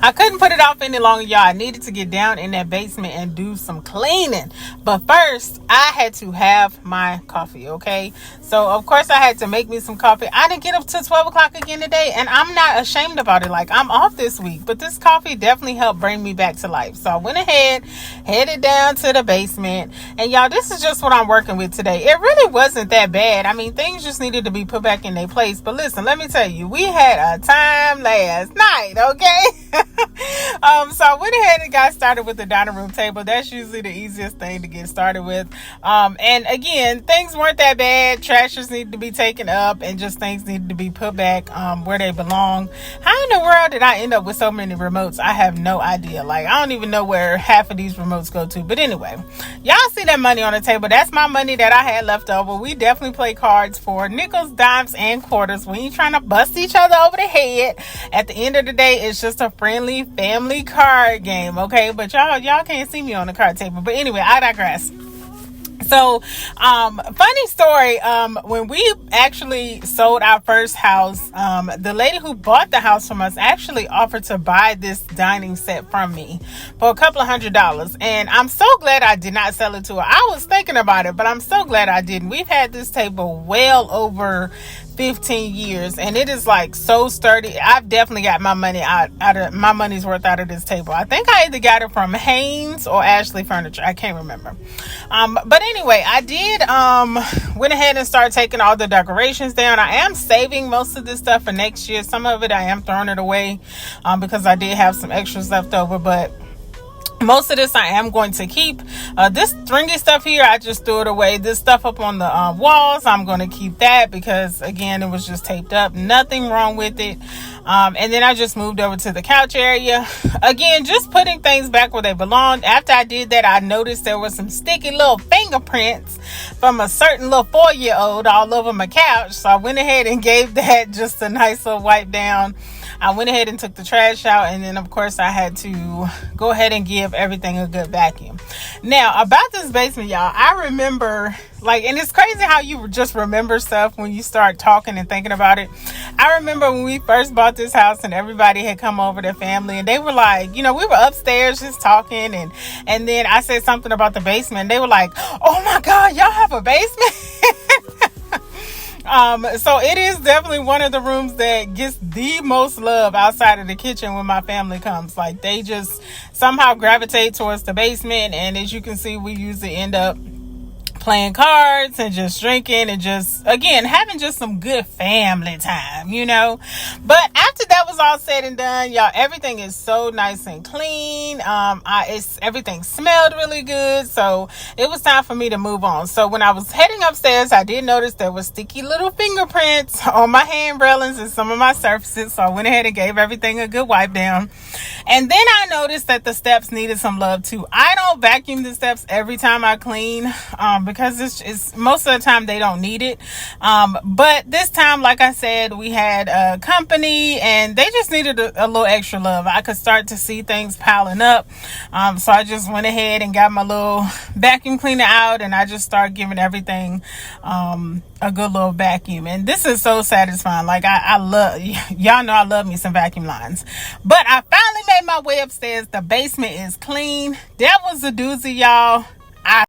I couldn't put it off any longer, y'all. I needed to get down in that basement and do some cleaning. But first, I had to have my coffee, okay? So, of course, I had to make me some coffee. I didn't get up till 12 o'clock again today, and I'm not ashamed about it. Like, I'm off this week, but this coffee definitely helped bring me back to life. So, I went ahead, headed down to the basement, and y'all, this is just what I'm working with today. It really wasn't that bad. I mean, things just needed to be put back in their place. But listen, let me tell you, we had a time last night, okay? So I went ahead and got started with the dining room table. That's usually the easiest thing to get started with. And again, things weren't that bad. Trashes needed to be taken up and just things needed to be put back where they belong. How in the world did I end up with so many remotes? I have no idea. Like, I don't even know where half of these remotes go to. But anyway, y'all see that money on the table. That's my money that I had left over. We definitely play cards for nickels, dimes, and quarters. We ain't trying to bust each other over the head. At the end of the day, it's just a friendly family card game, okay? But y'all can't see me on the card table. But anyway, I digress. So, funny story, when we actually sold our first house, the lady who bought the house from us actually offered to buy this dining set from me for a couple of $100. And I'm so glad I did not sell it to her. I was thinking about it, but I'm so glad I didn't. We've had this table well over 15 years and it is like so sturdy. I've definitely got my money out of my money's worth out of this table. I think I either got it from Haynes or Ashley Furniture. I can't remember. But anyway, I did went ahead and started taking all the decorations down. I am saving most of this stuff for next year. Some of it I am throwing it away because I did have some extras left over, but most of this I am going to keep. This stringy stuff here, I just threw it away. This stuff up on the walls, I'm going to keep that because, again, it was just taped up. Nothing wrong with it. And then I just moved over to the couch area. Again, just putting things back where they belong. After I did that, I noticed there were some sticky little fingerprints from a certain little 4-year-old all over my couch. So I went ahead and gave that just a nice little wipe down. I went ahead and took the trash out, and then of course I had to go ahead and give everything a good vacuum. Now about this basement, y'all, I remember, like, and it's crazy how you just remember stuff when you start talking and thinking about it. I remember when we first bought this house and everybody had come over, their family, and they were like, you know, we were upstairs just talking, and then I said something about the basement, and they were like, oh my God, y'all have a basement? So it is definitely one of the rooms that gets the most love outside of the kitchen when my family comes. Like, they just somehow gravitate towards the basement, and as you can see, we usually end up playing cards and just drinking and just, again, having just some good family time, you know. But after that was all said and done, y'all, everything is so nice and clean. Everything smelled really good, so it was time for me to move on. So when I was heading upstairs, I did notice there were sticky little fingerprints on my hand railings and some of my surfaces, so I went ahead and gave everything a good wipe down. And then I noticed that the steps needed some love too. I don't vacuum the steps every time I clean, because it's most of the time they don't need it. But this time, like I said, we had company and they just needed a little extra love. I could start to see things piling up. So I just went ahead and got my little vacuum cleaner out, and I just started giving everything a good little vacuum. And this is so satisfying. Like, I love, y'all know I love me some vacuum lines. But I finally made my way upstairs. The basement is clean. That was a doozy, y'all.